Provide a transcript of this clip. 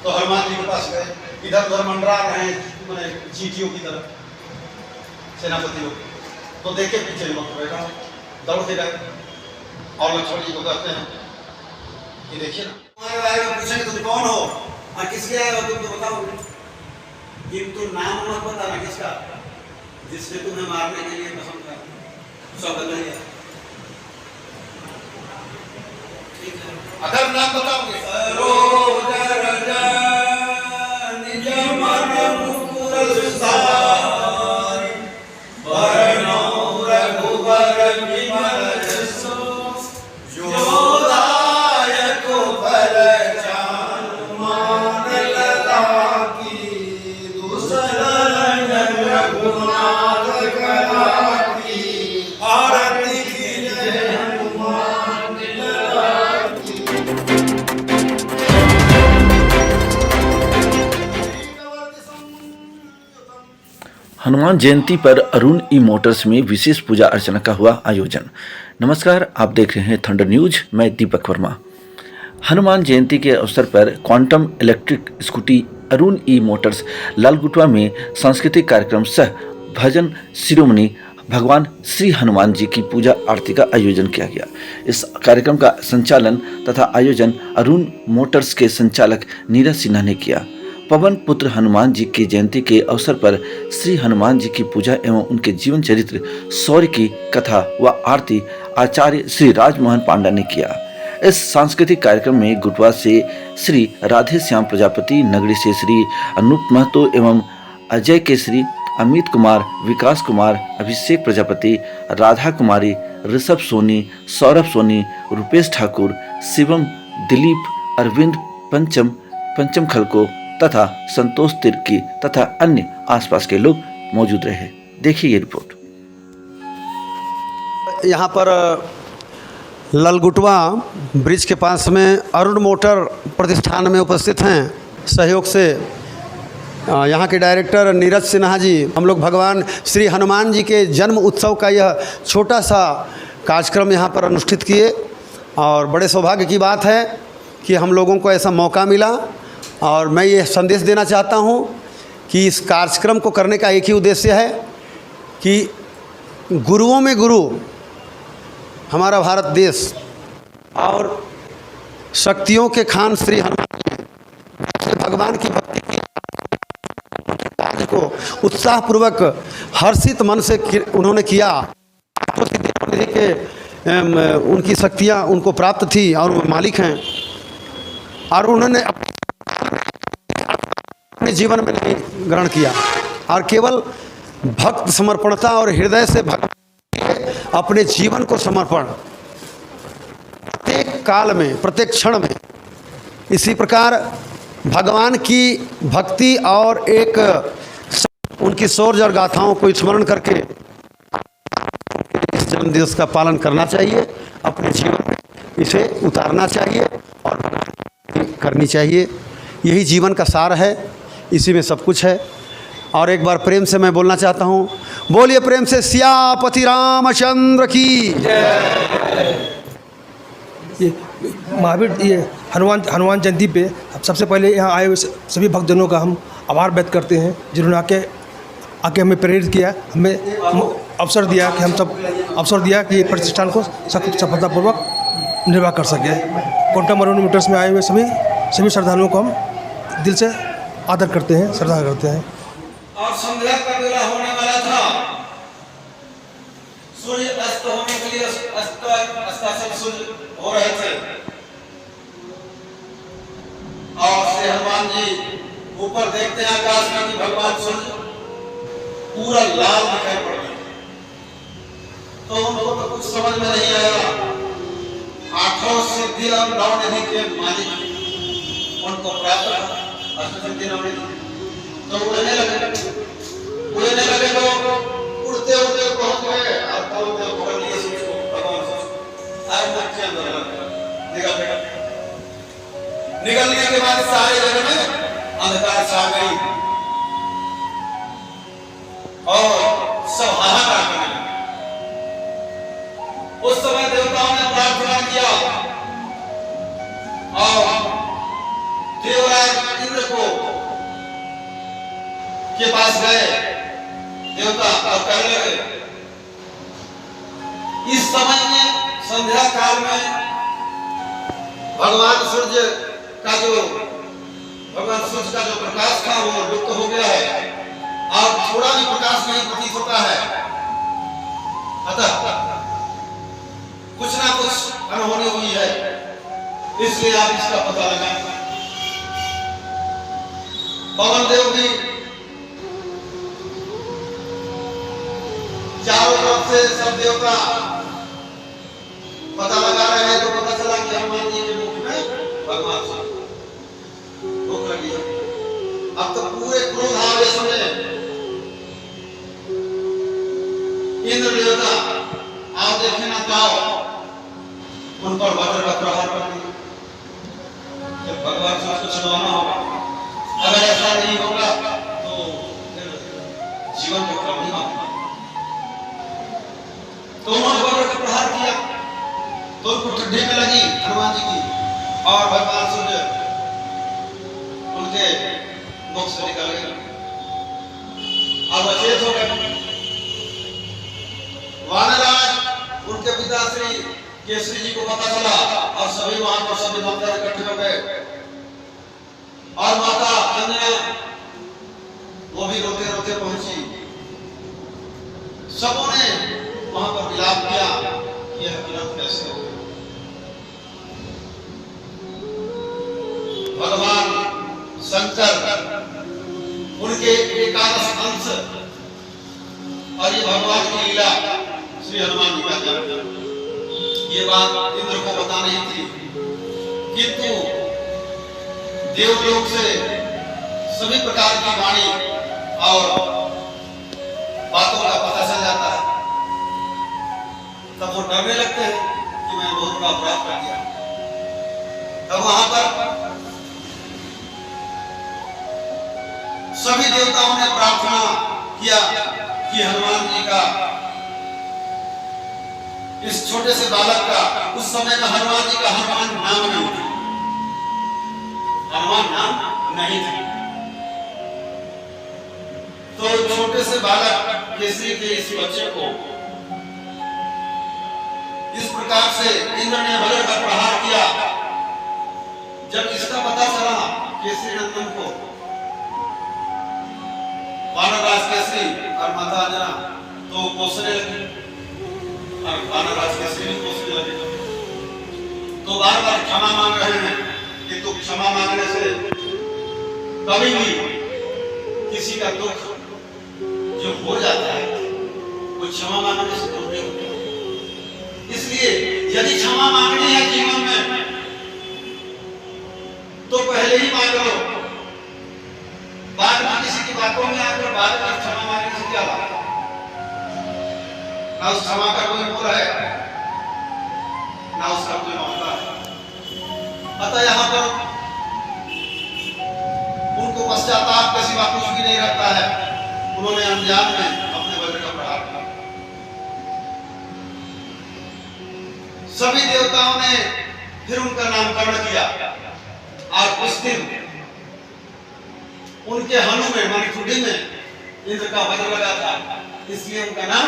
तो हनुमान जी के पास गए, इधर उधर मंडरा रहे हैं मैंने चींटियों की तरह सेनापतियों, तो देखे पीछे वक्त बैठा दौड़ के गए और लक्ष्मण जी को कहते हैं कि देखिए ना, हमारे बारे में पूछेंगे तुम कौन हो और किसके आए हो, तुम तो बताओ, किंतु नाम मत बताना किसका, जिसने तुम्हें मारने के लिए पसंद कर सब बताइए। अगर नाम बताओगे हनुमान जयंती पर अरुण ई मोटर्स में विशेष पूजा अर्चना का हुआ आयोजन। नमस्कार, आप देख रहे हैं थंडर न्यूज, मैं दीपक वर्मा। हनुमान जयंती के अवसर पर क्वांटम इलेक्ट्रिक स्कूटी अरुण ई मोटर्स लालगुटवा में सांस्कृतिक कार्यक्रम सह भजन शिरोमणि भगवान श्री हनुमान जी की पूजा आरती का आयोजन किया गया। इस कार्यक्रम का संचालन तथा आयोजन अरुण मोटर्स के संचालक नीरज सिन्हा ने किया। पवन पुत्र हनुमान जी की जयंती के अवसर पर श्री हनुमान जी की पूजा एवं उनके जीवन चरित्र शौर्य की कथा व आरती आचार्य श्री राजमोहन पांडा ने किया। इस सांस्कृतिक कार्यक्रम में गुटवा से श्री राधे श्याम प्रजापति, नगरी से श्री अनूप महतो एवं अजय केसरी, अमित कुमार, विकास कुमार, अभिषेक प्रजापति, राधा कुमारी, ऋषभ सोनी, सौरभ सोनी, रुपेश ठाकुर, शिवम, दिलीप, अरविंद, पंचम खलको तथा संतोष तिर्की तथा अन्य आसपास के लोग मौजूद रहे। देखिए ये रिपोर्ट। यहाँ पर ललगुटवा ब्रिज के पास में अरुण मोटर प्रतिष्ठान में उपस्थित हैं। सहयोग से यहाँ के डायरेक्टर नीरज सिन्हा जी, हम लोग भगवान श्री हनुमान जी के जन्म उत्सव का यह छोटा सा कार्यक्रम यहाँ पर अनुष्ठित किए और बड़े सौभाग्य की बात है कि हम लोगों को ऐसा मौका मिला। और मैं ये संदेश देना चाहता हूँ कि इस कार्यक्रम को करने का एक ही उद्देश्य है कि गुरुओं में गुरु हमारा भारत देश और शक्तियों के खान श्री हनुमान जी भगवान की भक्ति की कार्य को उत्साहपूर्वक हर्षित मन से उन्होंने किया। उनकी शक्तियाँ उनको प्राप्त थी और वो मालिक हैं और उन्होंने अपने जीवन में नहीं ग्रहण किया और केवल भक्त समर्पणता और हृदय से भक्त अपने जीवन को समर्पण प्रत्येक काल में, प्रत्येक क्षण में। इसी प्रकार भगवान की भक्ति और एक उनकी शौर्य और गाथाओं को स्मरण करके इस जन्मदिवस का पालन करना चाहिए, अपने जीवन में इसे उतारना चाहिए और करनी चाहिए। यही जीवन का सार है, इसी में सब कुछ है। और एक बार प्रेम से मैं बोलना चाहता हूँ, बोलिए प्रेम से सियापति रामचंद्र की ये महावीर ये हनुमान जयंती पे सबसे पहले यहाँ आए हुए सभी भक्तजनों का हम आभार व्यक्त करते हैं, जिन्होंने आके हमें प्रेरित किया, हमें अवसर दिया कि प्रतिष्ठान को सफलतापूर्वक निर्वाह कर सके। क्वांटम अरुण मोटर्स में आए हुए सभी श्रद्धालुओं को हम दिल से आदर करते हैं, श्रद्धा करते हैं। और संध्या का बेला होने वाला था, सूर्य अस्त होने के लिए अस्ताचल सूर्य हो रहे थे और श्री हनुमान जी ऊपर देखते हैं आकाश में कि भगवान सूर्य पूरा लाल दिखाई पड़ रहा है। तो उन लोगों को कुछ समझ में नहीं आया। आठों सिद्धि और नौ निधि के मालिक उनको प्राप्त अष्टसिद्धि नवनिधि, तो उड़ने लगे लोग, उड़ते उड़ते पहुंच गए और पकड़ लिए उसको भगवान से आज तक के अंदर निकलने के बाद सारे जगह में अंधकार छा गई और सब हाहाकार करने लगे। उस समय देवताओं ने प्रार्थना किया और देवराज बाद इंद्र को के पास गए देवता और कहने लगे, इस समय में संध्या काल में भगवान सूर्य का जो प्रकाश था वो लुप्त हो गया है और थोड़ा भी प्रकाश नहीं प्रतीत होता है, अतः कुछ ना कुछ अनहोनी हुई है, इसलिए आप इसका पता लगाएं। पवन देव भी चारों तरफ से सब देवता पता लगा रहे हैं, तो पता चला कि हनुमान जी के मुख में भगवान भूख लगी है। अब तो पूरे क्रोध आवेश में इंद्र देवता आप देखे ना जाओ उन पर वज्र का प्रहार कर दिया। जब भगवान से उसको छुड़वाना होगा, अगर ऐसा नहीं होगा तो फिर जीवन को क्रम नहीं होगा। तो उन्होंने वज्र का प्रहार किया तो उनको ठंडी में लगी हनुमान जी की और भगवान सूर्य उनके मुख से निकल गए, अब अचेत हो गए। वानराज उनके पिता श्री केसरी जी को पता चला और सभी वहां पर सभी मंत्र इकट्ठे हो गए और माता अंजना वो भी रोते रोते पहुंची। सबों ने वहां पर विलाप किया, यह विलाप कैसे हो गया। भगवान शंकर उनके एकादश अंश और ये भगवान की लीला श्री हनुमान जी का जन्म, ये बात इंद्र को पता नहीं थी, किंतु देवलोक से सभी प्रकार की वाणी और बातों का पता चल जाता है। तब वो डरने लगते हैं कि मैं बहुत बड़ा अपराध कर दिया। तब वहां पर सभी देवताओं ने प्रार्थना किया कि हनुमान जी का, इस छोटे से बालक का, उस समय में हनुमान जी का हनुमान नाम नहीं था, हनुमान नाम नहीं था। तो छोटे से बालक केसरी के इस बच्चे को इस प्रकार से इंद्र ने वज्र का प्रहार किया। जब इसका पता चला केसरी नंदन को, वानरराज केसरी और माता अंजना तो कोसने लगे और वानरराज केसरी भी कोसने लगे। तो बार बार क्षमा मांग रहे हैं, किंतु क्षमा मांगने से कभी भी किसी का दुख जो हो जाता है वो क्षमा मांगने से दूर नहीं होता। इसलिए यदि क्षमा मांगनी है जीवन में तो पहले ही मांग लो, बाद में किसी की बातों में आकर बाद में क्षमा मांगने से क्या लाभ? ना उस क्षमा का कोई मोल है, ना उसका कोई मौका है। अतः यहाँ पर उनको पश्चाताप के सिवा कुछ भी नहीं रहता है। उन्होंने अनजान में अपने वज्र का प्रहार किया। सभी देवताओं ने फिर उनका नामकरण किया और उस दिन उनके हनु में, मानी ठुड्डी में इंद्र का वज्र लगा था, इसलिए उनका नाम